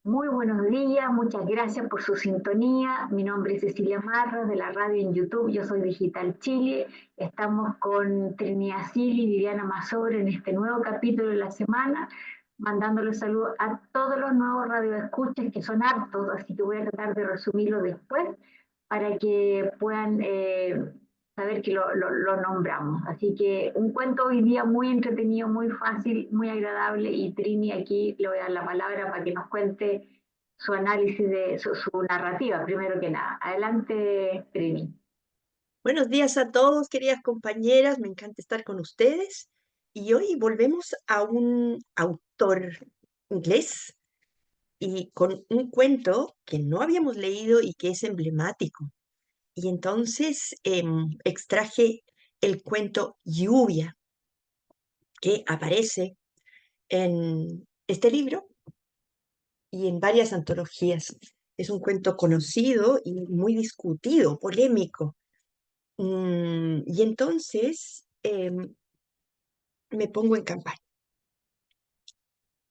Muy buenos días, muchas gracias por su sintonía. Mi nombre es Cecilia Marra de la radio en YouTube, yo soy Digital Chile. Estamos con Trini Asil y Viviana Mazor en este nuevo capítulo de la semana, mandándole saludos a todos los nuevos radioescuchas, que son hartos, así que voy a tratar de resumirlo después para que puedan saber que lo nombramos. Así que un cuento hoy día muy entretenido, muy fácil, muy agradable y Trini aquí le voy a dar la palabra para que nos cuente su análisis de su narrativa, primero que nada. Adelante, Trini. Buenos días a todos, queridas compañeras. Me encanta estar con ustedes. Y hoy volvemos a un autor inglés y con un cuento que no habíamos leído y que es emblemático. Y entonces extraje el cuento Lluvia, que aparece en este libro y en varias antologías. Es un cuento conocido y muy discutido, polémico. Y entonces me pongo en campaña.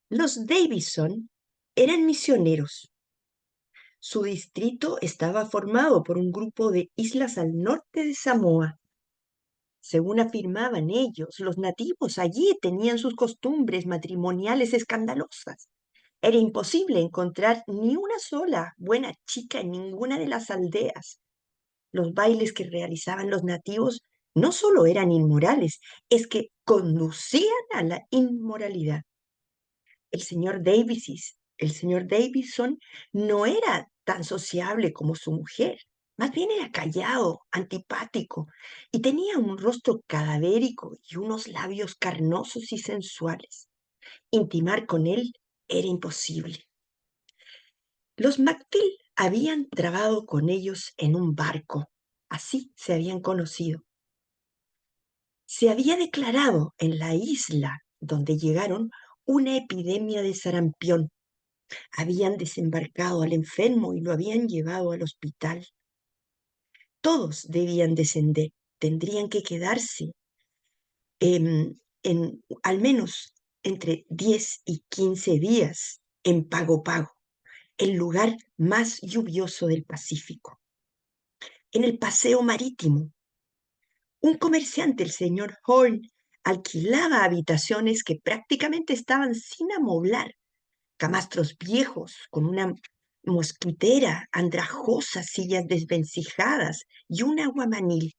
Los Davison eran misioneros. Su distrito estaba formado por un grupo de islas al norte de Samoa. Según afirmaban ellos, los nativos allí tenían sus costumbres matrimoniales escandalosas. Era imposible encontrar ni una sola buena chica en ninguna de las aldeas. Los bailes que realizaban los nativos no solo eran inmorales, es que conducían a la inmoralidad. El señor Davison no era tan sociable como su mujer. Más bien era callado, antipático, y tenía un rostro cadavérico y unos labios carnosos y sensuales. Intimar con él era imposible. Los McPhail habían trabado con ellos en un barco. Así se habían conocido. Se había declarado en la isla donde llegaron una epidemia de sarampión. Habían desembarcado al enfermo y lo habían llevado al hospital. Todos debían descender, tendrían que quedarse al menos entre 10 y 15 días en Pago Pago, el lugar más lluvioso del Pacífico. En el paseo marítimo, un comerciante, el señor Horn, alquilaba habitaciones que prácticamente estaban sin amoblar, camastros viejos con una mosquitera, andrajosas sillas desvencijadas y un aguamanil.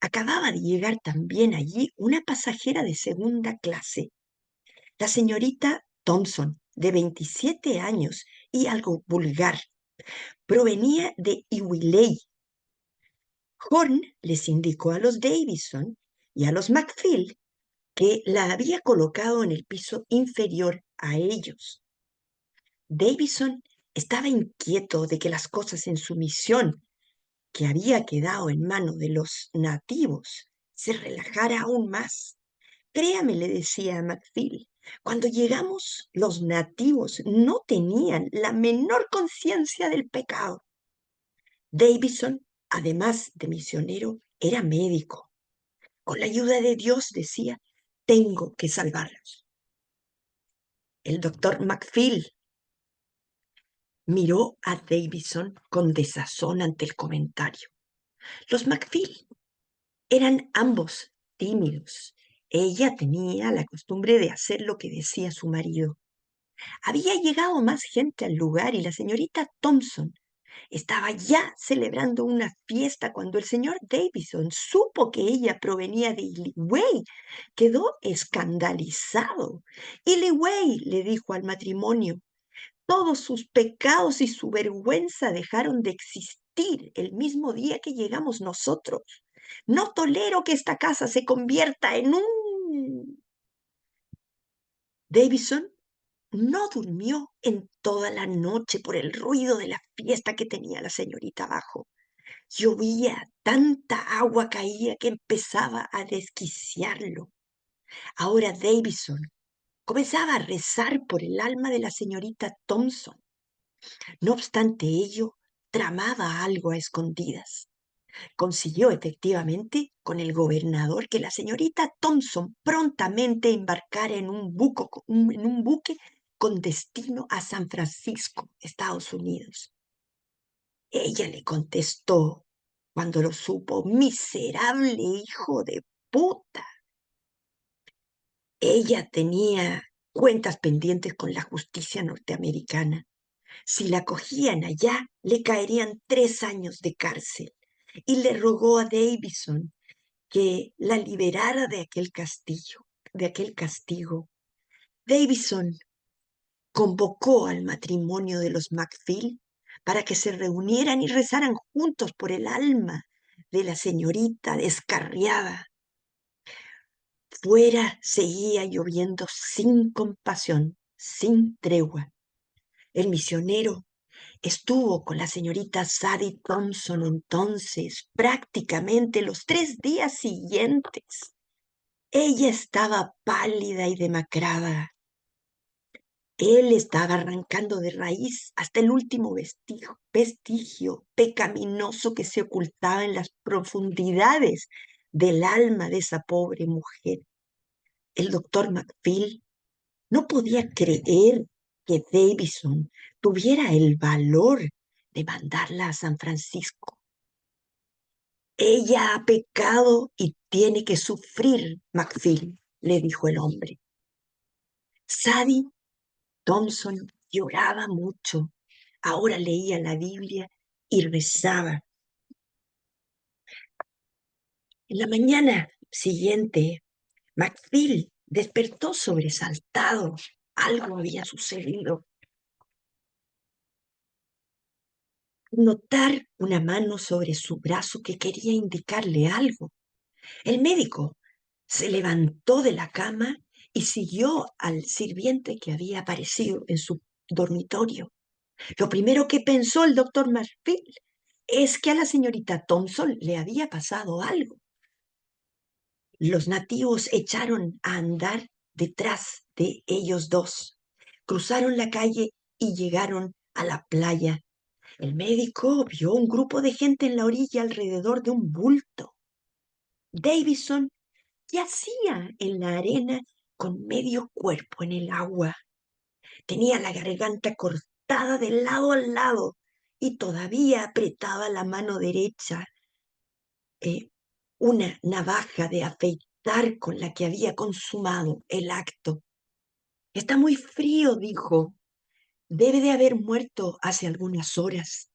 Acababa de llegar también allí una pasajera de segunda clase, la señorita Thompson, de 27 años y algo vulgar. Provenía de Iwilei. Horn les indicó a los Davison y a los McPhail que la había colocado en el piso inferior a ellos. Davison estaba inquieto de que las cosas en su misión, que había quedado en manos de los nativos, se relajara aún más. Créame, le decía a McPhail, cuando llegamos los nativos no tenían la menor conciencia del pecado. Davison, además de misionero, era médico. Con la ayuda de Dios, decía, tengo que salvarlos. El doctor McPhail miró a Davison con desazón ante el comentario. Los McPhail eran ambos tímidos. Ella tenía la costumbre de hacer lo que decía su marido. Había llegado más gente al lugar y la señorita Thompson estaba ya celebrando una fiesta cuando el señor Davison supo que ella provenía de Illinois. Quedó escandalizado. Illinois, le dijo al matrimonio, todos sus pecados y su vergüenza dejaron de existir el mismo día que llegamos nosotros. No tolero que esta casa se convierta en un... Davison no durmió en toda la noche por el ruido de la fiesta que tenía la señorita abajo. Llovía, tanta agua caía que empezaba a desquiciarlo. Ahora Davison comenzaba a rezar por el alma de la señorita Thompson. No obstante ello, tramaba algo a escondidas. Consiguió efectivamente con el gobernador que la señorita Thompson prontamente embarcara en un buque con destino a San Francisco, Estados Unidos. Ella le contestó cuando lo supo: miserable hijo de puta. Ella tenía cuentas pendientes con la justicia norteamericana. Si la cogían allá, le caerían 3 años de cárcel. Y le rogó a Davison que la liberara de aquel castigo. Davison convocó al matrimonio de los McPhail para que se reunieran y rezaran juntos por el alma de la señorita descarriada. Fuera seguía lloviendo sin compasión, sin tregua. El misionero estuvo con la señorita Sadie Thompson entonces prácticamente los 3 días siguientes. Ella estaba pálida y demacrada. Él estaba arrancando de raíz hasta el último vestigio pecaminoso que se ocultaba en las profundidades del alma de esa pobre mujer. El doctor McPhail no podía creer que Davison tuviera el valor de mandarla a San Francisco. Ella ha pecado y tiene que sufrir, McPhail, le dijo el hombre. Sadie Thompson lloraba mucho. Ahora leía la Biblia y rezaba. En la mañana siguiente, McPhail despertó sobresaltado. Algo había sucedido. Notar una mano sobre su brazo que quería indicarle algo. El médico se levantó de la cama y siguió al sirviente que había aparecido en su dormitorio. Lo primero que pensó el doctor McPhail es que a la señorita Thompson le había pasado algo. Los nativos echaron a andar detrás de ellos dos. Cruzaron la calle y llegaron a la playa. El médico vio un grupo de gente en la orilla alrededor de un bulto. Davison yacía en la arena con medio cuerpo en el agua. Tenía la garganta cortada de lado a lado y todavía apretaba la mano derecha una navaja de afeitar con la que había consumado el acto. Está muy frío, dijo. Debe de haber muerto hace algunas horas.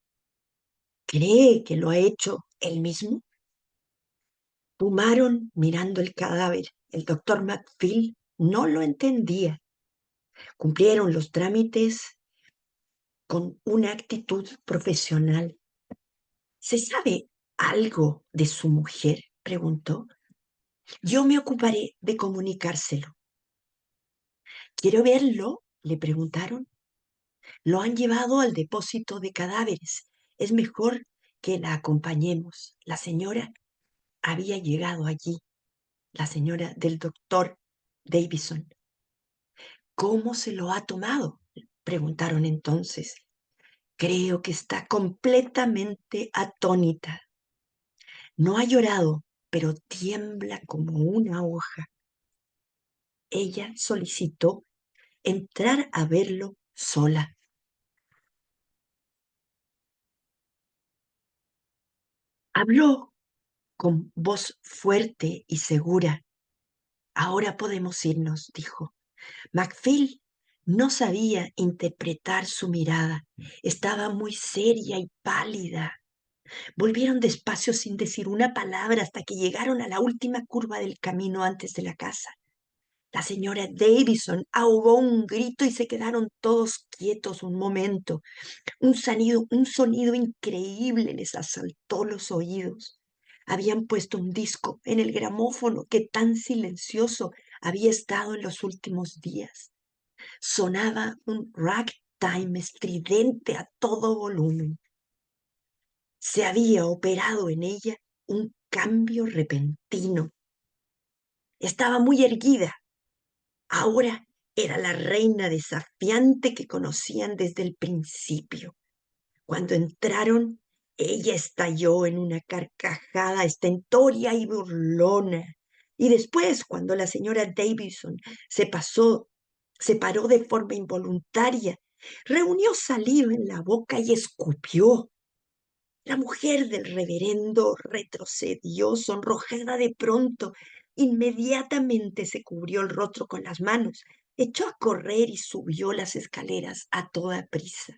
¿Cree que lo ha hecho él mismo? Fumaron mirando el cadáver. El doctor McPhail no lo entendía. Cumplieron los trámites con una actitud profesional. ¿Se sabe algo de su mujer?, preguntó. Yo me ocuparé de comunicárselo. ¿Quiere verlo?, le preguntaron. Lo han llevado al depósito de cadáveres. Es mejor que la acompañemos. La señora había llegado allí, la señora del doctor Davison. ¿Cómo se lo ha tomado?, preguntaron entonces. Creo que está completamente atónita. No ha llorado, pero tiembla como una hoja. Ella solicitó entrar a verlo sola. Habló con voz fuerte y segura. Ahora podemos irnos, dijo. McPhail no sabía interpretar su mirada. Estaba muy seria y pálida. Volvieron despacio sin decir una palabra hasta que llegaron a la última curva del camino antes de la casa. La señora Davison ahogó un grito y se quedaron todos quietos un momento. Un sonido increíble les asaltó los oídos. Habían puesto un disco en el gramófono que tan silencioso había estado en los últimos días. Sonaba un ragtime estridente a todo volumen. Se había operado en ella un cambio repentino. Estaba muy erguida. Ahora era la reina desafiante que conocían desde el principio. Cuando entraron, ella estalló en una carcajada estentórea y burlona. Y después, cuando la señora Davison se pasó Se paró de forma involuntaria, reunió saliva en la boca y escupió. La mujer del reverendo retrocedió, sonrojada de pronto. Inmediatamente se cubrió el rostro con las manos, echó a correr y subió las escaleras a toda prisa.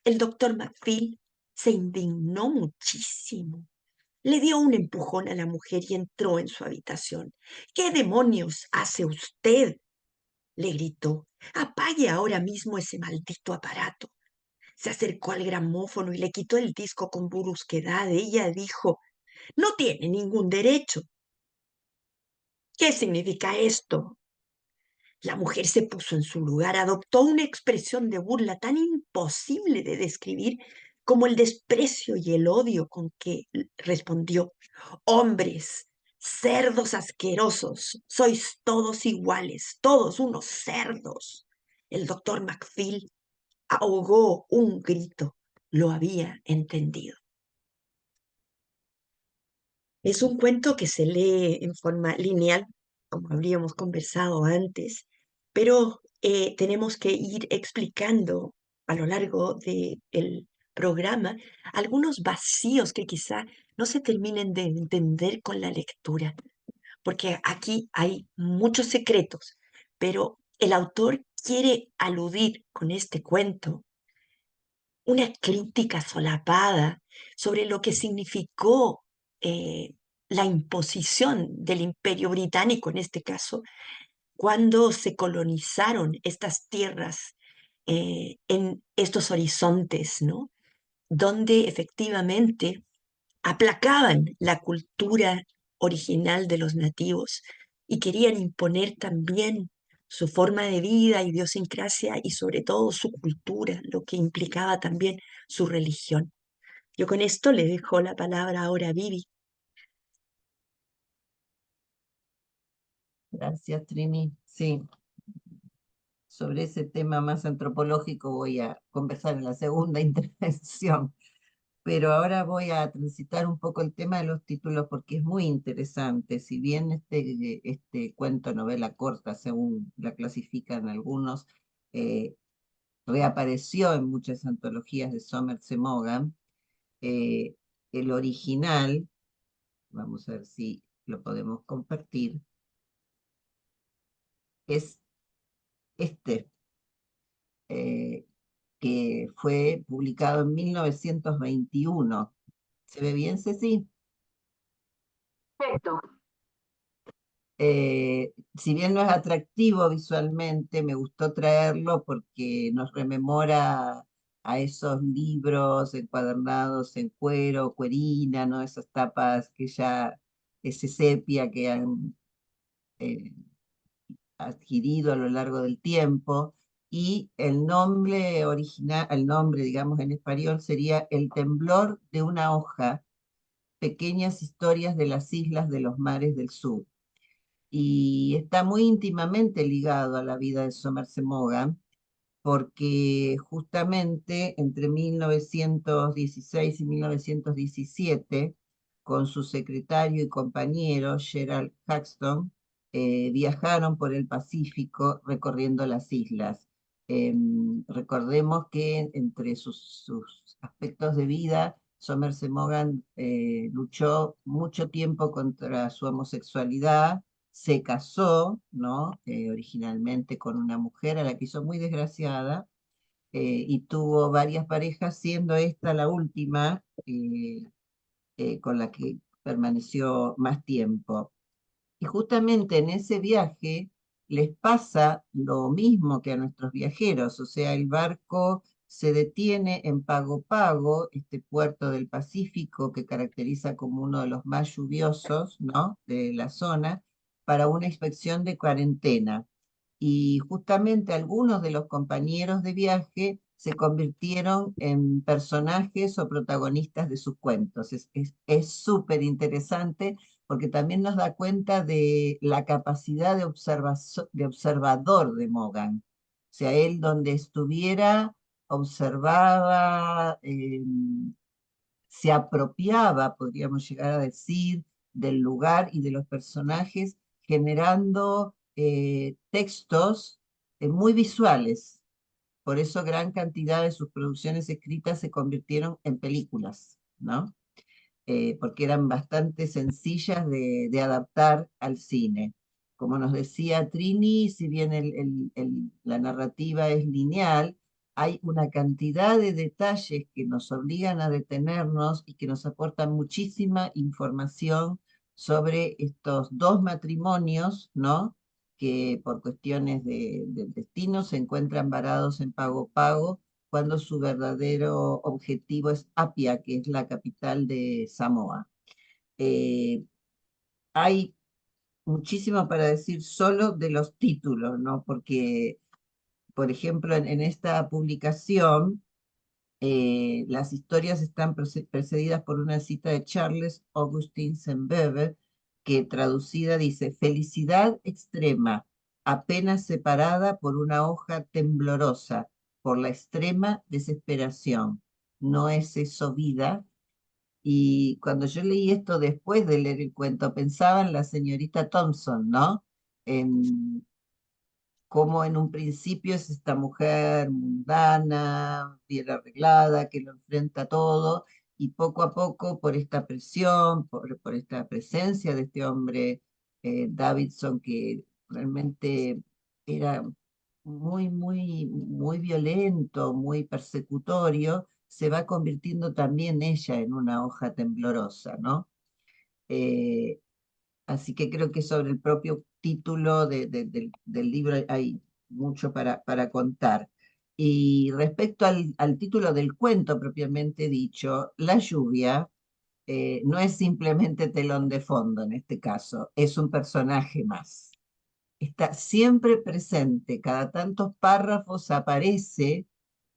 El doctor Macfield se indignó muchísimo. Le dio un empujón a la mujer y entró en su habitación. ¿Qué demonios hace usted? Le gritó. Apague ahora mismo ese maldito aparato. Se acercó al gramófono y le quitó el disco con brusquedad. Ella dijo, no tiene ningún derecho. ¿Qué significa esto? La mujer se puso en su lugar, adoptó una expresión de burla tan imposible de describir como el desprecio y el odio con que respondió. Hombres, cerdos asquerosos, sois todos iguales, todos unos cerdos. El doctor Macfield ahogó un grito. Lo había entendido. Es un cuento que se lee en forma lineal, como habríamos conversado antes, pero tenemos que ir explicando a lo largo del programa algunos vacíos que quizá no se terminen de entender con la lectura, porque aquí hay muchos secretos, pero el autor quiere aludir con este cuento una crítica solapada sobre lo que significó eh, la imposición del Imperio Británico, en este caso, cuando se colonizaron estas tierras en estos horizontes, ¿no? Donde efectivamente aplacaban la cultura original de los nativos y querían imponer también su forma de vida, idiosincrasia y sobre todo su cultura, lo que implicaba también su religión. Yo con esto le dejo la palabra ahora a Vivi. Gracias, Trini. Sí, sobre ese tema más antropológico voy a conversar en la segunda intervención, pero ahora voy a transitar un poco el tema de los títulos porque es muy interesante. Si bien este cuento, novela corta, según la clasifican algunos, eh, reapareció en muchas antologías de Somerset Maugham, eh, el original, vamos a ver si lo podemos compartir, es este. eh, que fue publicado en 1921. ¿Se ve bien, Ceci? Perfecto. Si bien no es atractivo visualmente, me gustó traerlo porque nos rememora a esos libros encuadernados en cuero, cuerina, ¿no? Esas tapas que ya, ese sepia que han eh, adquirido a lo largo del tiempo, y el nombre original, el nombre, digamos, en español sería El temblor de una hoja, pequeñas historias de las islas de los mares del sur. Y está muy íntimamente ligado a la vida de Somerset Maugham, porque justamente entre 1916 y 1917, con su secretario y compañero Gerald Haxton, viajaron por el Pacífico recorriendo las islas. Recordemos que entre sus aspectos de vida, Somerset Maugham luchó mucho tiempo contra su homosexualidad, se casó, ¿no? Originalmente con una mujer a la que hizo muy desgraciada, y tuvo varias parejas, siendo esta la última con la que permaneció más tiempo. Y justamente en ese viaje les pasa lo mismo que a nuestros viajeros, o sea, el barco se detiene en Pago Pago, este puerto del Pacífico que caracteriza como uno de los más lluviosos, ¿no?, de la zona, para una inspección de cuarentena. Y justamente algunos de los compañeros de viaje se convirtieron en personajes o protagonistas de sus cuentos. Es súper interesante porque también nos da cuenta de la capacidad de observador de Maugham. O sea, él donde estuviera, observaba, se apropiaba, podríamos llegar a decir, del lugar y de los personajes, generando textos muy visuales. Por eso gran cantidad de sus producciones escritas se convirtieron en películas, ¿no? Porque eran bastante sencillas de adaptar al cine. Como nos decía Trini, si bien la narrativa es lineal, hay una cantidad de detalles que nos obligan a detenernos y que nos aportan muchísima información sobre estos dos matrimonios, ¿no? Que por cuestiones del destino se encuentran varados en Pago Pago cuando su verdadero objetivo es Apia, que es la capital de Samoa. Eh, Hay muchísimo para decir solo de los títulos, ¿no? Porque, por ejemplo, en esta publicación, las historias están precedidas por una cita de Charles Augustin Sainte-Beuve, que traducida dice: felicidad extrema, apenas separada por una hoja temblorosa, por la extrema desesperación. ¿No es eso vida? Y cuando yo leí esto después de leer el cuento, pensaba en la señorita Thompson, ¿no? En cómo en un principio es esta mujer mundana, bien arreglada, que lo enfrenta todo, y poco a poco, por esta presión, por esta presencia de este hombre, Davidson, que realmente era muy violento, muy persecutorio, se va convirtiendo también ella en una hoja temblorosa, ¿no? Eh, Así que creo que sobre el propio título del libro hay mucho para contar. Y respecto al título del cuento propiamente dicho, la lluvia no es simplemente telón de fondo en este caso, es un personaje más. Está siempre presente, cada tantos párrafos aparece,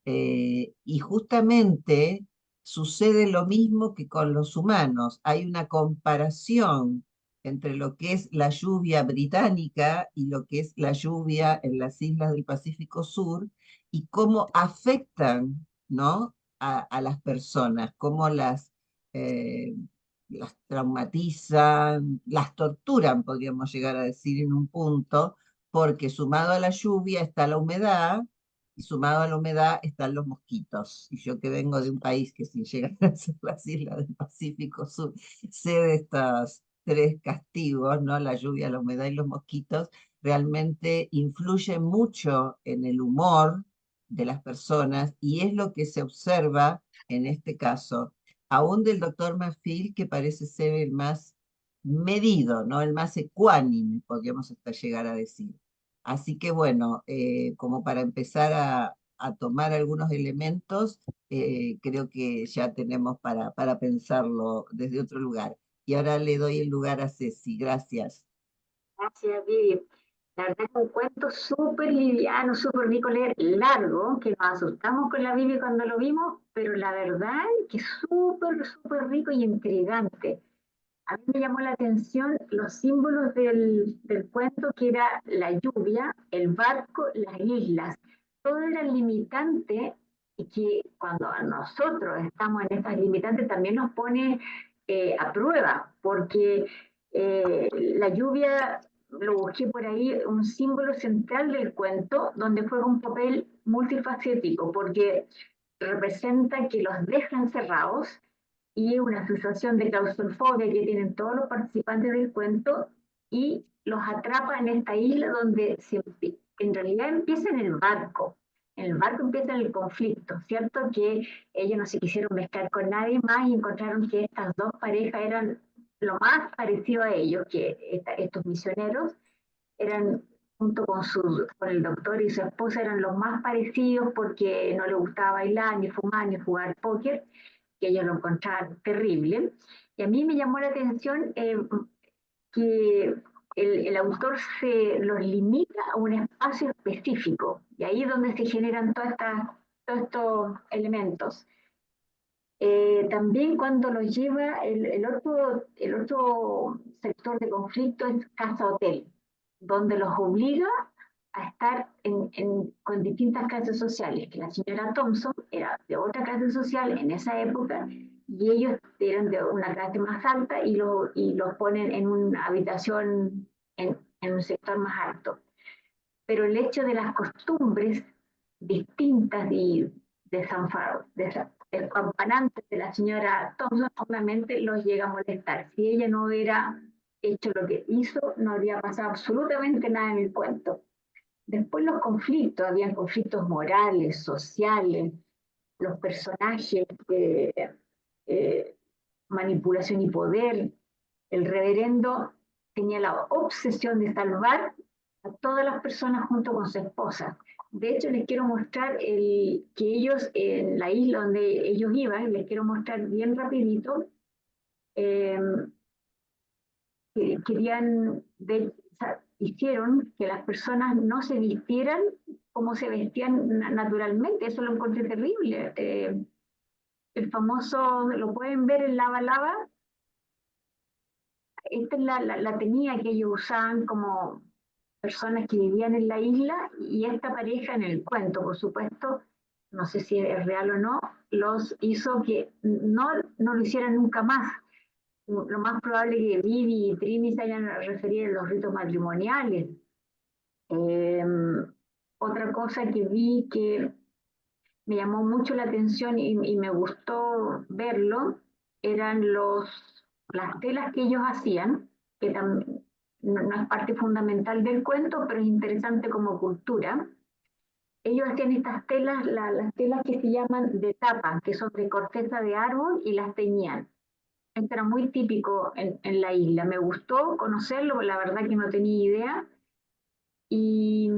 y justamente sucede lo mismo que con los humanos. Hay una comparación entre lo que es la lluvia británica y lo que es la lluvia en las islas del Pacífico Sur y cómo afectan, ¿no? A las personas, cómo eh, las traumatizan, las torturan, podríamos llegar a decir en un punto, porque sumado a la lluvia está la humedad, y sumado a la humedad están los mosquitos. Y yo que vengo de un país que sin llegar a ser las islas del Pacífico Sur, sé de estos tres castigos, ¿no? La lluvia, la humedad y los mosquitos, realmente influyen mucho en el humor de las personas y es lo que se observa en este caso, aún del doctor Marfil, que parece ser el más medido, ¿no? El más ecuánime, podríamos hasta llegar a decir. Así que bueno, como para empezar a tomar algunos elementos, creo que ya tenemos para pensarlo desde otro lugar. Y ahora le doy el lugar a Ceci. Gracias. Gracias, Vivi. La verdad es un cuento súper liviano, súper rico leer, largo, que nos asustamos con la Vivi cuando lo vimos, pero la verdad es que es súper, súper rico y intrigante. A mí me llamó la atención los símbolos del cuento, que era la lluvia, el barco, las islas. Todo era limitante y que cuando nosotros estamos en estas limitantes también nos pone a prueba, porque la lluvia, lo busqué por ahí, un símbolo central del cuento, donde juega un papel multifacético, porque representa que los deja encerrados y una sensación de claustrofobia que tienen todos los participantes del cuento y los atrapa en esta isla donde en realidad empieza en el barco. En el barco empieza el conflicto, ¿cierto? Que ellos no se quisieron mezclar con nadie más y encontraron que estas dos parejas eran lo más parecido a ellos, que estos misioneros eran, junto con el doctor y su esposa, eran los más parecidos porque no les gustaba bailar, ni fumar, ni jugar póker, que ellos lo encontraban terrible. Y a mí me llamó la atención que el autor se los limita a un espacio específico, y ahí es donde se generan todos estos elementos. También cuando los lleva, el otro sector de conflicto es casa-hotel, donde los obliga a estar con distintas clases sociales, que la señora Thompson era de otra clase social en esa época, y ellos eran de una clase más alta y los ponen en una habitación en un sector más alto. pero el hecho de las costumbres distintas y campanantes de la señora Thompson obviamente los llega a molestar. Si ella no hubiera hecho lo que hizo, no habría pasado absolutamente nada en el cuento. Después los conflictos, habían conflictos morales, sociales, los personajes, manipulación y poder. El reverendo tenía la obsesión de salvar a todas las personas junto con su esposa. De hecho, les quiero mostrar que ellos, en la isla donde ellos iban, les quiero mostrar bien rapidito, eh, que querían, o sea, hicieron que las personas no se vistieran como se vestían naturalmente. Eso lo encontré terrible. El famoso, lo pueden ver en Lava Lava, esta es la tenía que ellos usaban como personas que vivían en la isla, y esta pareja en el cuento, por supuesto, no sé si es real o no, los hizo que no lo hicieran nunca más. Lo más probable es que Vivi y Trini se hayan referido a los ritos matrimoniales. Eh, Otra cosa que vi que me llamó mucho la atención y me gustó verlo eran las telas que ellos hacían, que no es parte fundamental del cuento, pero es interesante como cultura. Ellos hacían estas telas, las telas que se llaman de tapa, que son de corteza de árbol, y las teñían. Esto era muy típico en la isla. Me gustó conocerlo, la verdad que no tenía idea. Y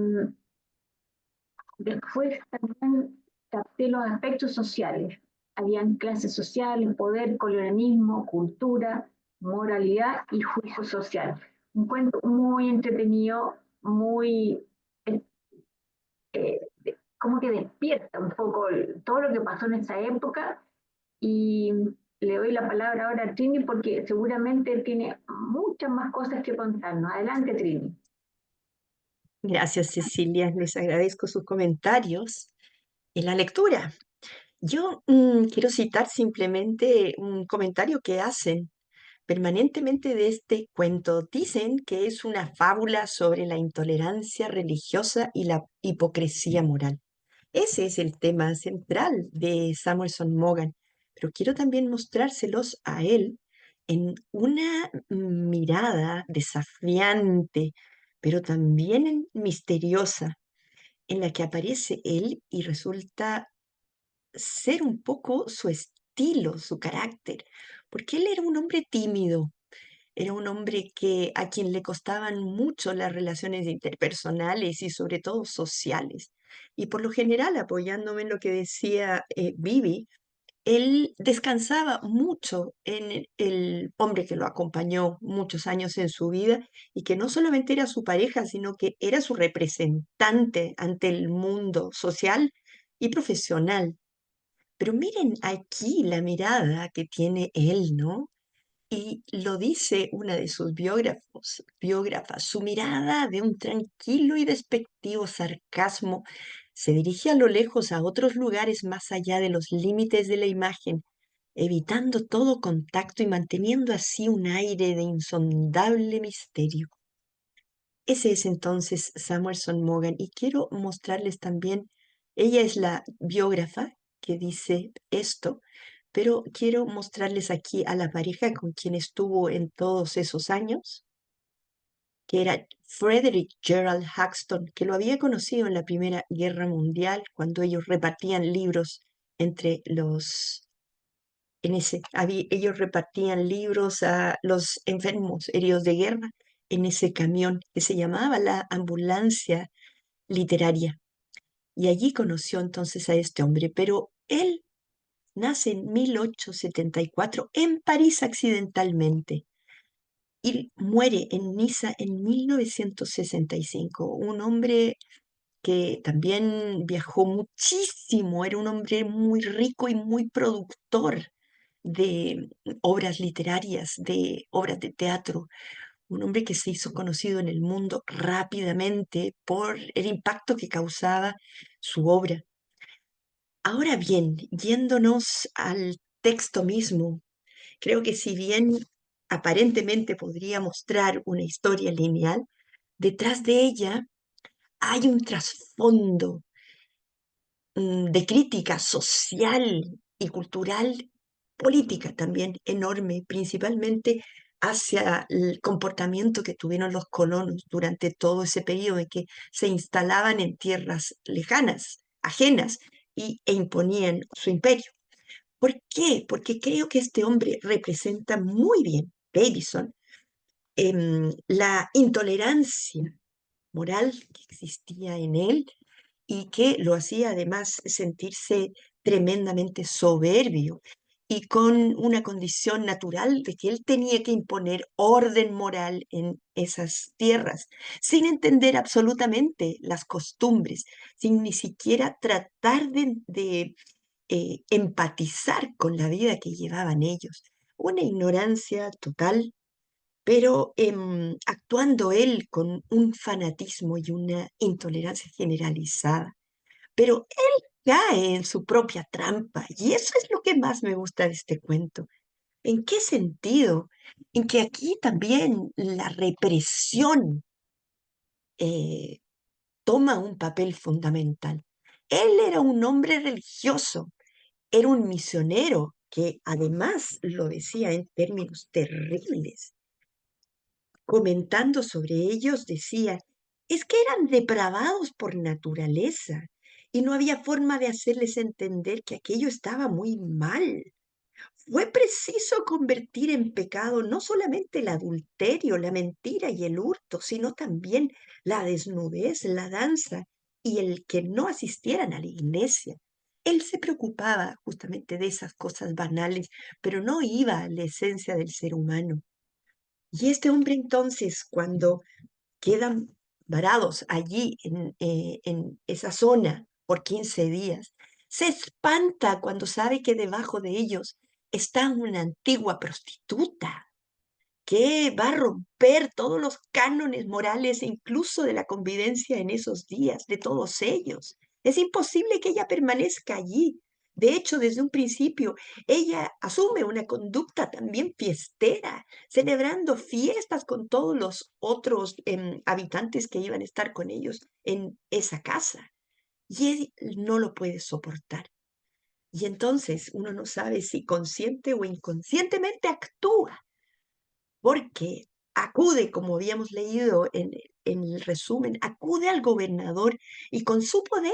después también capté los aspectos sociales. Habían clases sociales, poder, colonialismo, cultura, moralidad y juicio social. Un cuento muy entretenido, muy eh, eh, como que despierta un poco todo lo que pasó en esa época. Y le doy la palabra ahora a Trini porque seguramente tiene muchas más cosas que contarnos. Adelante, Trini. Gracias, Cecilia. Les agradezco sus comentarios en la lectura. Yo quiero citar simplemente un comentario que hacen permanentemente de este cuento. Dicen que es una fábula sobre la intolerancia religiosa y la hipocresía moral. Ese es el tema central de Samuelson Mogan, pero quiero también mostrárselos a él en una mirada desafiante, pero también misteriosa, en la que aparece él y resulta ser un poco su estilo, su carácter, porque él era un hombre tímido, era un hombre a quien le costaban mucho las relaciones interpersonales y sobre todo sociales. Y por lo general, apoyándome en lo que decía Vivi, él descansaba mucho en el hombre que lo acompañó muchos años en su vida y que no solamente era su pareja, sino que era su representante ante el mundo social y profesional. Pero miren aquí la mirada que tiene él, ¿no? Y lo dice una de sus biógrafas, su mirada de un tranquilo y despectivo sarcasmo se dirige a lo lejos a otros lugares más allá de los límites de la imagen, evitando todo contacto y manteniendo así un aire de insondable misterio. Ese es entonces Samuelson Mogan y quiero mostrarles también, ella es la biógrafa que dice esto, pero quiero mostrarles aquí a la pareja con quien estuvo en todos esos años, que era Frederick Gerald Haxton, que lo había conocido en la Primera Guerra Mundial, cuando ellos repartían libros entre ellos repartían libros a los enfermos heridos de guerra en ese camión que se llamaba la ambulancia literaria. Y allí conoció entonces a este hombre, pero él nace en 1874 en París accidentalmente y muere en Niza en 1965. Un hombre que también viajó muchísimo, era un hombre muy rico y muy productor de obras literarias, de obras de teatro, un hombre que se hizo conocido en el mundo rápidamente por el impacto que causaba su obra. Ahora bien, yéndonos al texto mismo, creo que si bien aparentemente podría mostrar una historia lineal, detrás de ella hay un trasfondo de crítica social y cultural, política también enorme, principalmente hacia el comportamiento que tuvieron los colonos durante todo ese periodo en que se instalaban en tierras lejanas, ajenas, e imponían su imperio. ¿Por qué? Porque creo que este hombre representa muy bien, Davison, la intolerancia moral que existía en él y que lo hacía además sentirse tremendamente soberbio y con una condición natural de que él tenía que imponer orden moral en esas tierras, sin entender absolutamente las costumbres, sin ni siquiera tratar de empatizar con la vida que llevaban ellos. Una ignorancia total, pero actuando él con un fanatismo y una intolerancia generalizada. Pero él cae en su propia trampa y eso es lo que más me gusta de este cuento. ¿En qué sentido? En que aquí también la represión eh, toma un papel fundamental. Él era un hombre religioso, era un misionero que además lo decía en términos terribles. Comentando sobre ellos decía, es que eran depravados por naturaleza y no había forma de hacerles entender que aquello estaba muy mal. Fue preciso convertir en pecado no solamente el adulterio, la mentira y el hurto, sino también la desnudez, la danza y el que no asistieran a la iglesia. Él se preocupaba justamente de esas cosas banales, pero no iba a la esencia del ser humano. Y este hombre entonces, cuando quedan varados allí en esa zona por 15 días, se espanta cuando sabe que debajo de ellos está una antigua prostituta que va a romper todos los cánones morales e incluso de la convivencia en esos días, de todos ellos. Es imposible que ella permanezca allí. De hecho, desde un principio, ella asume una conducta también fiestera, celebrando fiestas con todos los otros habitantes que iban a estar con ellos en esa casa. Y él no lo puede soportar. Y entonces uno no sabe si consciente o inconscientemente actúa porque acude, como habíamos leído en el resumen, acude al gobernador y con su poder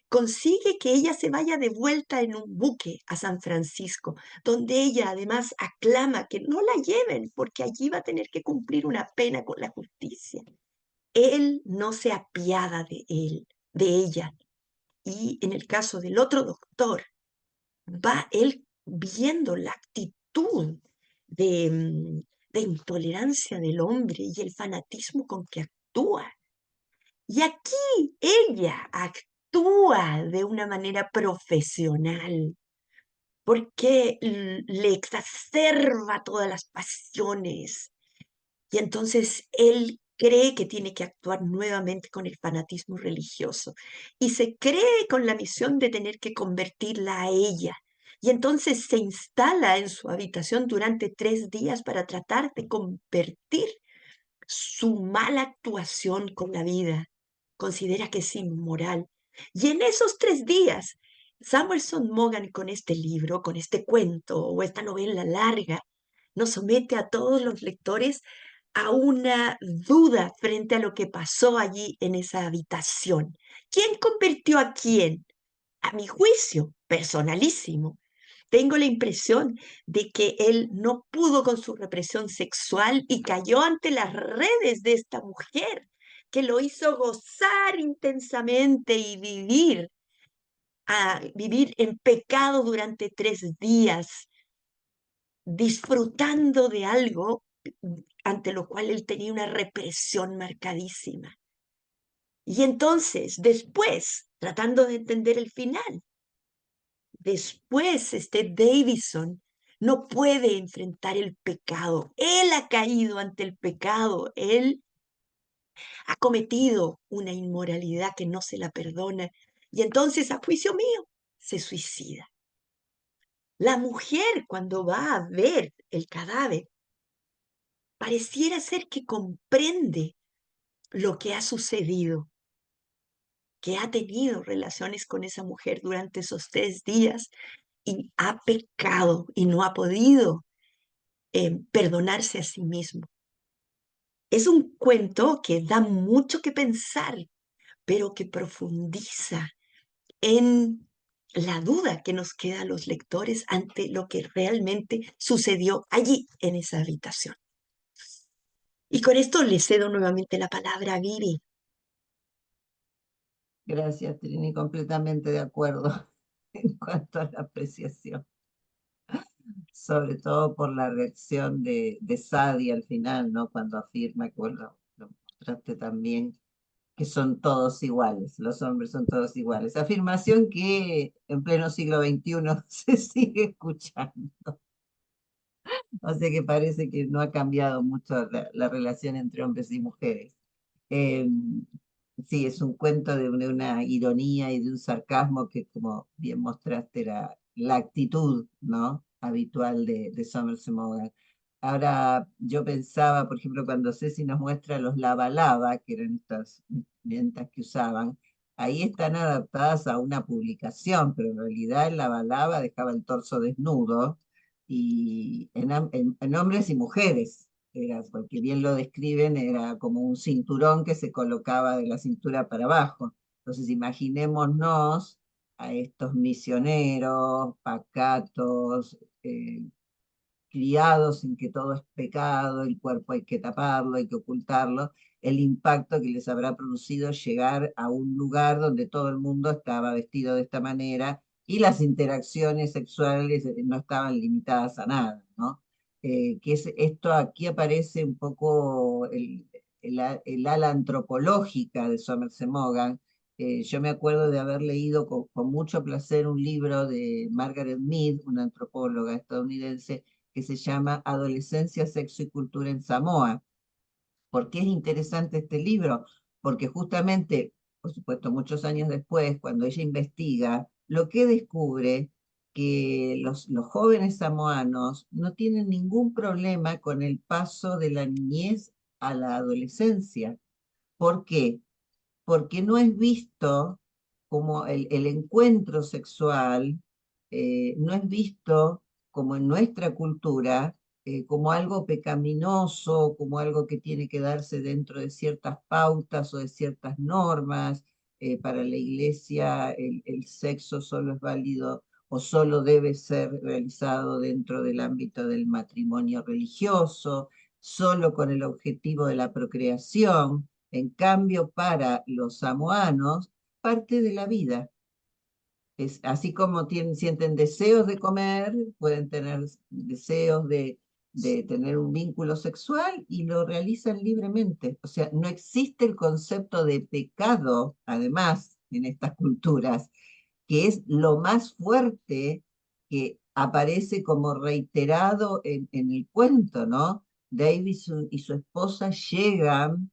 consigue que ella se vaya de vuelta en un buque a San Francisco, donde ella además aclama que no la lleven porque allí va a tener que cumplir una pena con la justicia. Él no se apiada de él, de ella. Y en el caso del otro doctor, va él viendo la actitud de intolerancia del hombre y el fanatismo con que actúa. Y aquí ella actúa de una manera profesional, porque le exacerba todas las pasiones. Y entonces él cree que tiene que actuar nuevamente con el fanatismo religioso y se cree con la misión de tener que convertirla a ella. Y entonces se instala en su habitación durante 3 días para tratar de convertir su mala actuación con la vida. Considera que es inmoral. Y en esos 3 días, Samuelson Mogan con este libro, con este cuento o esta novela larga, nos somete a todos los lectores a una duda frente a lo que pasó allí en esa habitación. ¿Quién convirtió a quién? A mi juicio, personalísimo, tengo la impresión de que él no pudo con su represión sexual y cayó ante las redes de esta mujer, que lo hizo gozar intensamente y vivir en pecado durante 3 días, disfrutando de algo ante lo cual él tenía una represión marcadísima. Y entonces, después, tratando de entender el final, después Davison no puede enfrentar el pecado. Él ha caído ante el pecado. Él ha cometido una inmoralidad que no se la perdona. Y entonces, a juicio mío, se suicida. La mujer, cuando va a ver el cadáver, pareciera ser que comprende lo que ha sucedido. que ha tenido relaciones con esa mujer durante esos 3 días y ha pecado y no ha podido perdonarse a sí mismo. Es un cuento que da mucho que pensar, pero que profundiza en la duda que nos queda a los lectores ante lo que realmente sucedió allí en esa habitación. Y con esto le cedo nuevamente la palabra a Vivi. Gracias, Trini, completamente de acuerdo en cuanto a la apreciación, sobre todo por la reacción de Sadi al final, ¿no? Cuando afirma que, bueno, lo mostraste también, que son todos iguales, los hombres son todos iguales. Afirmación que en pleno siglo XXI se sigue escuchando. O sea que parece que no ha cambiado mucho la relación entre hombres y mujeres. Eh, sí, es un cuento de una ironía y de un sarcasmo que, como bien mostraste, era la actitud, ¿no? Habitual de Somerset Maugham. Ahora, yo pensaba, por ejemplo, cuando Ceci nos muestra los lava lava, que eran estas vestimentas que usaban, ahí están adaptadas a una publicación, pero en realidad el lava lava dejaba el torso desnudo y en hombres y mujeres. Era, porque bien lo describen, era como un cinturón que se colocaba de la cintura para abajo. Entonces imaginémonos a estos misioneros pacatos, criados en que todo es pecado, el cuerpo hay que taparlo, hay que ocultarlo, el impacto que les habrá producido llegar a un lugar donde todo el mundo estaba vestido de esta manera y las interacciones sexuales no estaban limitadas a nada, ¿no? Esto aquí aparece un poco el ala antropológica de Somerset Maugham. Yo me acuerdo de haber leído con mucho placer un libro de Margaret Mead, una antropóloga estadounidense, que se llama Adolescencia, Sexo y Cultura en Samoa. ¿Por qué es interesante este libro? Porque justamente, por supuesto, muchos años después, cuando ella investiga, lo que descubre que los jóvenes samoanos no tienen ningún problema con el paso de la niñez a la adolescencia. ¿Por qué? Porque no es visto como el encuentro sexual, no es visto como en nuestra cultura, como algo pecaminoso, como algo que tiene que darse dentro de ciertas pautas o de ciertas normas. Para la iglesia el sexo solo es válido o solo debe ser realizado dentro del ámbito del matrimonio religioso, solo con el objetivo de la procreación. En cambio, para los samoanos, parte de la vida. Es, así como sienten deseos de comer, pueden tener deseos de tener un vínculo sexual y lo realizan libremente. O sea, no existe el concepto de pecado, además, en estas culturas, que es lo más fuerte que aparece como reiterado en el cuento, ¿no? David y su esposa llegan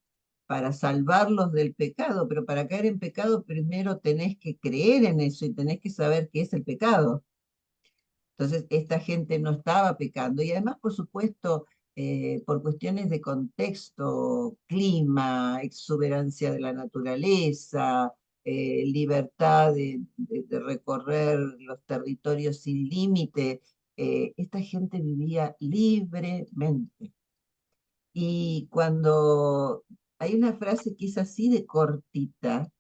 para salvarlos del pecado, pero para caer en pecado primero tenés que creer en eso y tenés que saber qué es el pecado. Entonces, esta gente no estaba pecando y además, por supuesto, por cuestiones de contexto, clima, exuberancia de la naturaleza, libertad de recorrer los territorios sin límite, esta gente vivía libremente. Y cuando hay una frase que es así de cortita,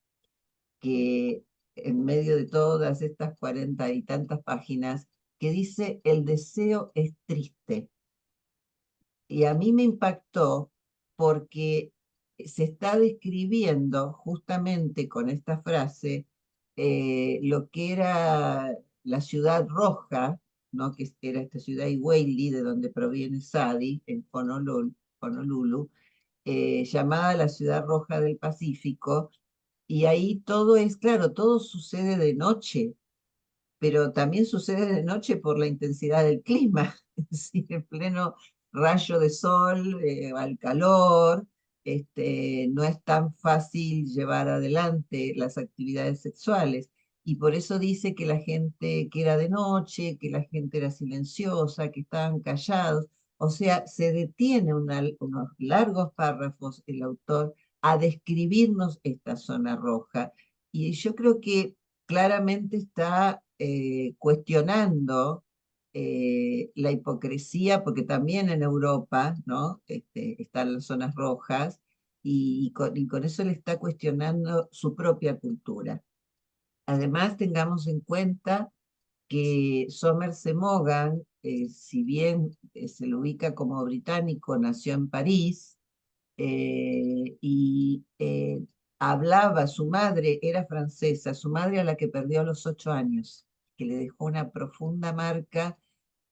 que en medio de todas estas 40 y tantas páginas, que dice, el deseo es triste. Y a mí me impactó porque se está describiendo justamente con esta frase lo que era la ciudad roja, ¿no? Que era esta ciudad Iweli, de donde proviene Sadi, en Honolulu, llamada la ciudad roja del Pacífico, y ahí todo es, claro, todo sucede de noche, pero también sucede de noche por la intensidad del clima, es decir, en pleno rayo de sol, al calor, no es tan fácil llevar adelante las actividades sexuales. Y por eso dice que la gente, que era de noche, que la gente era silenciosa, que estaban callados. O sea, se detiene unos largos párrafos el autor a describirnos esta zona roja Y yo creo que claramente está cuestionando la hipocresía, porque también en Europa, ¿no? Están las zonas rojas, y con eso le está cuestionando su propia cultura. Además, tengamos en cuenta que Somerset Maugham, si bien se lo ubica como británico, nació en París, y hablaba, su madre era francesa, su madre a la que perdió a los 8 años, que le dejó una profunda marca,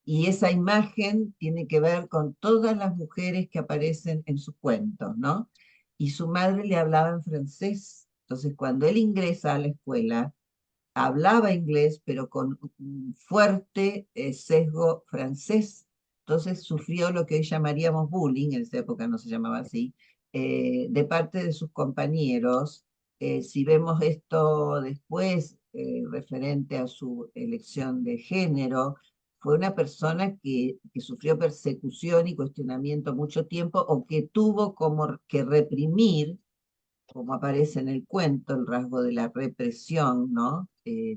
y esa imagen tiene que ver con todas las mujeres que aparecen en sus cuentos, ¿no? Y su madre le hablaba en francés. Entonces, cuando él ingresa a la escuela, hablaba inglés, pero con un fuerte sesgo francés. Entonces sufrió lo que hoy llamaríamos bullying, en esa época no se llamaba así, de parte de sus compañeros. Si vemos esto después, referente a su elección de género, fue una persona que sufrió persecución y cuestionamiento mucho tiempo, o que tuvo como que reprimir, como aparece en el cuento, el rasgo de la represión, ¿no?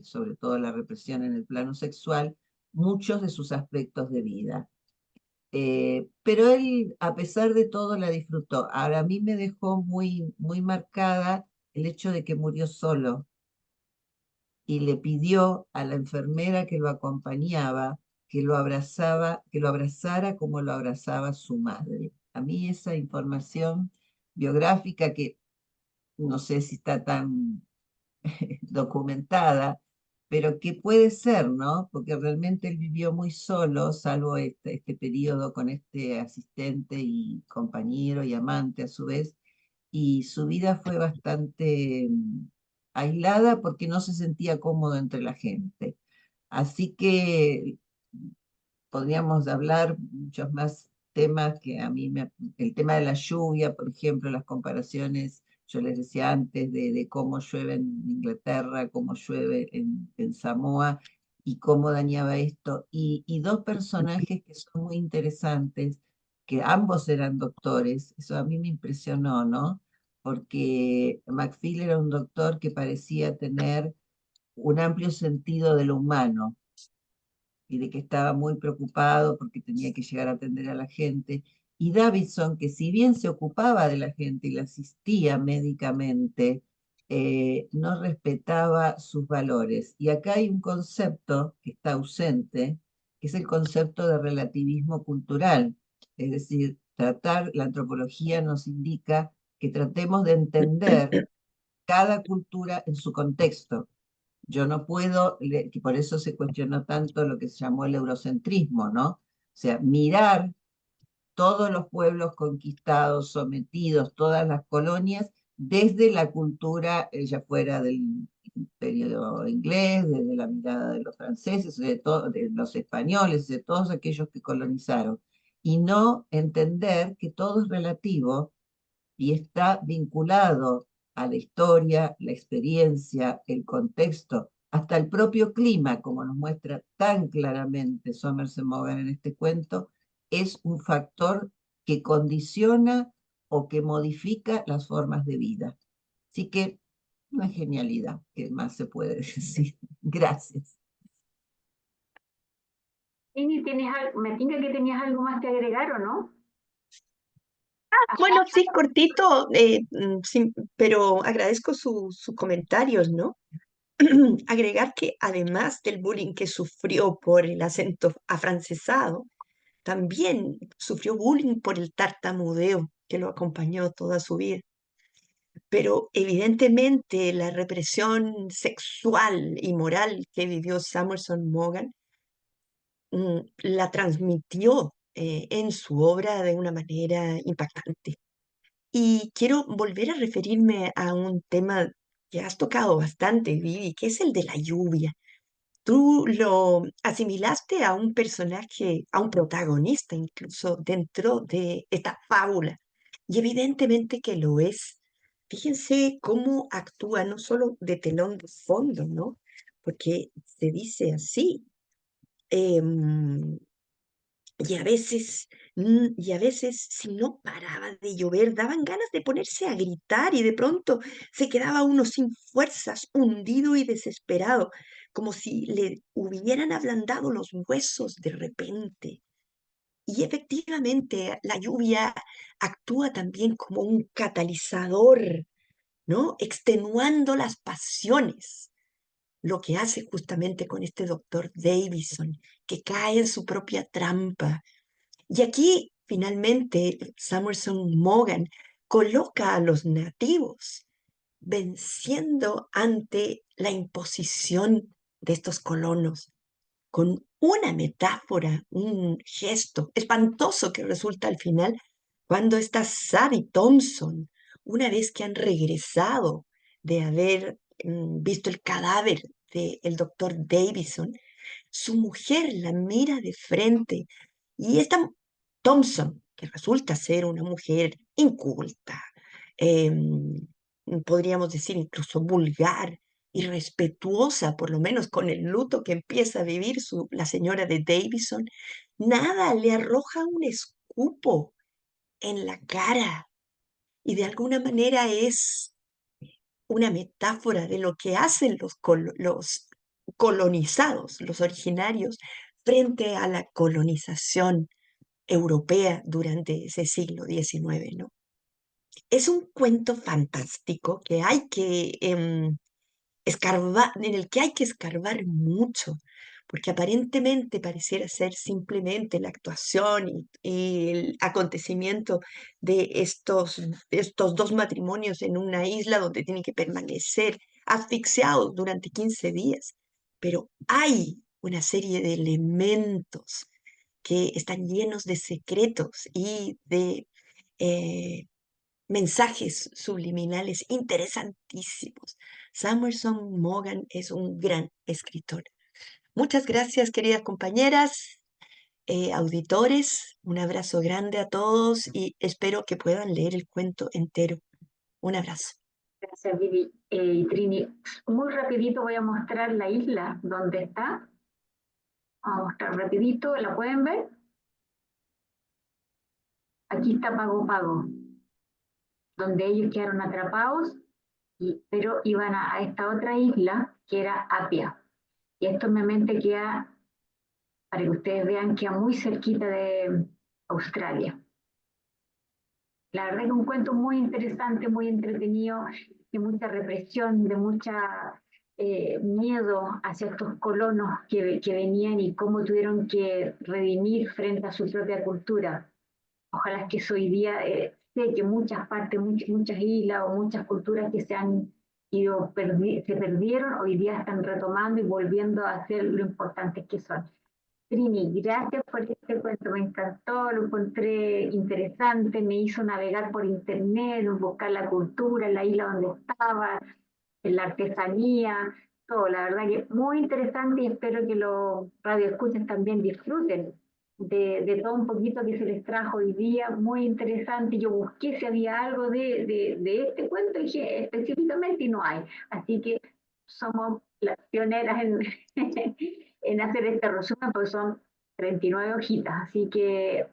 Sobre todo la represión en el plano sexual, muchos de sus aspectos de vida. Pero él, a pesar de todo, la disfrutó. Ahora, a mí me dejó muy, muy marcada el hecho de que murió solo, y le pidió a la enfermera que lo acompañaba que lo abrazara como lo abrazaba su madre. A mí esa información biográfica, que no sé si está tan documentada, pero que puede ser, ¿no? Porque realmente él vivió muy solo, salvo este periodo con este asistente y compañero y amante a su vez, y su vida fue bastante aislada, porque no se sentía cómodo entre la gente. Así que podríamos hablar muchos más temas que a mí el tema de la lluvia, por ejemplo, las comparaciones, yo les decía antes, de cómo llueve en Inglaterra, cómo llueve en Samoa, y cómo dañaba esto. Y dos personajes que son muy interesantes, que ambos eran doctores, eso a mí me impresionó, ¿no? Porque Macfield era un doctor que parecía tener un amplio sentido de lo humano, y de que estaba muy preocupado porque tenía que llegar a atender a la gente. Y Davidson, que si bien se ocupaba de la gente y la asistía médicamente, no respetaba sus valores. Y acá hay un concepto que está ausente, que es el concepto de relativismo cultural. Es decir, la antropología nos indica que tratemos de entender cada cultura en su contexto. Yo no puedo, que por eso se cuestionó tanto lo que se llamó el eurocentrismo, ¿no? O sea, mirar todos los pueblos conquistados, sometidos, todas las colonias, desde la cultura, ya fuera del imperio inglés, desde la mirada de los franceses, de los españoles, de todos aquellos que colonizaron, y no entender que todo es relativo y está vinculado a la historia, la experiencia, el contexto, hasta el propio clima, como nos muestra tan claramente Somerset Maugham en este cuento, es un factor que condiciona o que modifica las formas de vida. Así que una genialidad, ¿qué más se puede decir? Gracias. Y me tinca que tenías algo más que agregar, ¿o no? Bueno, sí, cortito, sí, pero agradezco sus comentarios, ¿no? Agregar que además del bullying que sufrió por el acento afrancesado, también sufrió bullying por el tartamudeo que lo acompañó toda su vida. Pero evidentemente la represión sexual y moral que vivió Samuelson Maugham la transmitió en su obra de una manera impactante. Y quiero volver a referirme a un tema que has tocado bastante, Vivi, que es el de la lluvia. Tú lo asimilaste a un personaje, a un protagonista incluso dentro de esta fábula. Y evidentemente que lo es. Fíjense cómo actúa no solo de telón de fondo, ¿no? Porque se dice así. em, y a veces, si no paraba de llover, daban ganas de ponerse a gritar y de pronto se quedaba uno sin fuerzas, hundido y desesperado, como si le hubieran ablandado los huesos de repente. Y efectivamente, la lluvia actúa también como un catalizador, ¿no? Extenuando las pasiones, lo que hace justamente con este doctor Davison, que cae en su propia trampa. Y aquí, finalmente, Summerson Maugham coloca a los nativos venciendo ante la imposición de estos colonos, con una metáfora, un gesto espantoso que resulta al final cuando está Sadie Thompson, una vez que han regresado de haber visto el cadáver del doctor Davison, su mujer la mira de frente y esta Thompson, que resulta ser una mujer inculta, podríamos decir incluso vulgar, irrespetuosa, por lo menos con el luto que empieza a vivir la señora de Davison, nada, le arroja un escupo en la cara y de alguna manera es una metáfora de lo que hacen los colonizados, los originarios, frente a la colonización europea durante ese siglo XIX, ¿no? Es un cuento fantástico que hay que escarbar, en el que hay que escarbar mucho, porque aparentemente pareciera ser simplemente la actuación y el acontecimiento de estos dos matrimonios en una isla donde tienen que permanecer asfixiados durante 15 días. Pero hay una serie de elementos que están llenos de secretos y de eh, mensajes subliminales interesantísimos. Summerson Maugham es un gran escritor. Muchas gracias, queridas compañeras, auditores. Un abrazo grande a todos y espero que puedan leer el cuento entero. Un abrazo. Gracias, Vivi. Y Trini, muy rapidito voy a mostrar la isla donde está. Vamos a mostrar rapidito, ¿la pueden ver? Aquí está Pago Pago, donde ellos quedaron atrapados, pero iban a esta otra isla que era Apia. Y esto en mi mente queda, para que ustedes vean, queda muy cerquita de Australia. La verdad que es un cuento muy interesante, muy entretenido, de mucha represión, de mucha miedo hacia estos colonos que venían y cómo tuvieron que redimir frente a su propia cultura. Ojalá que eso hoy día, sé que muchas partes, muchas islas o muchas culturas que se han ido, se perdieron, hoy día están retomando y volviendo a ser lo importantes que son. Trini, gracias por este cuento, me encantó, lo encontré interesante, me hizo navegar por internet, buscar la cultura, la isla donde estaba, en la artesanía, todo, la verdad que muy interesante y espero que los radioescuchas también disfruten de todo un poquito que se les trajo hoy día, muy interesante. Yo busqué si había algo de este cuento y dije específicamente y no hay, así que somos las pioneras en, en hacer este resumen, porque son 39 hojitas, así que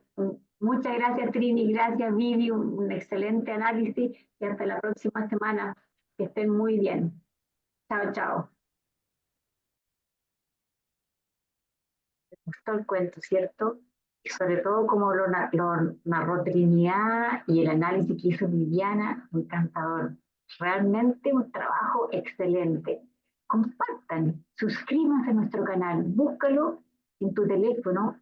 muchas gracias Trini, gracias Vivi, un excelente análisis y hasta la próxima semana. Que estén muy bien. Chao, chao. Me gustó el cuento, ¿cierto? Y sobre todo como lo narró Trinidad y el análisis que hizo Viviana, encantador. Realmente un trabajo excelente. Compartan, suscríbanse a nuestro canal, búscalo en tu teléfono,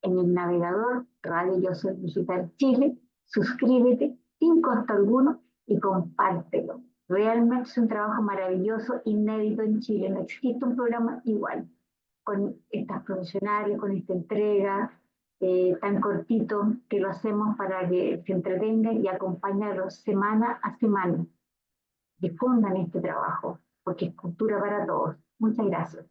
en el navegador Radio Yo Soy Digital Chile, suscríbete sin costo alguno y compártelo. Realmente es un trabajo maravilloso, inédito en Chile. No existe un programa igual, con estas profesionales, con esta entrega tan cortito que lo hacemos para que se entretengan y acompañarlos semana a semana. Difundan este trabajo, porque es cultura para todos. Muchas gracias.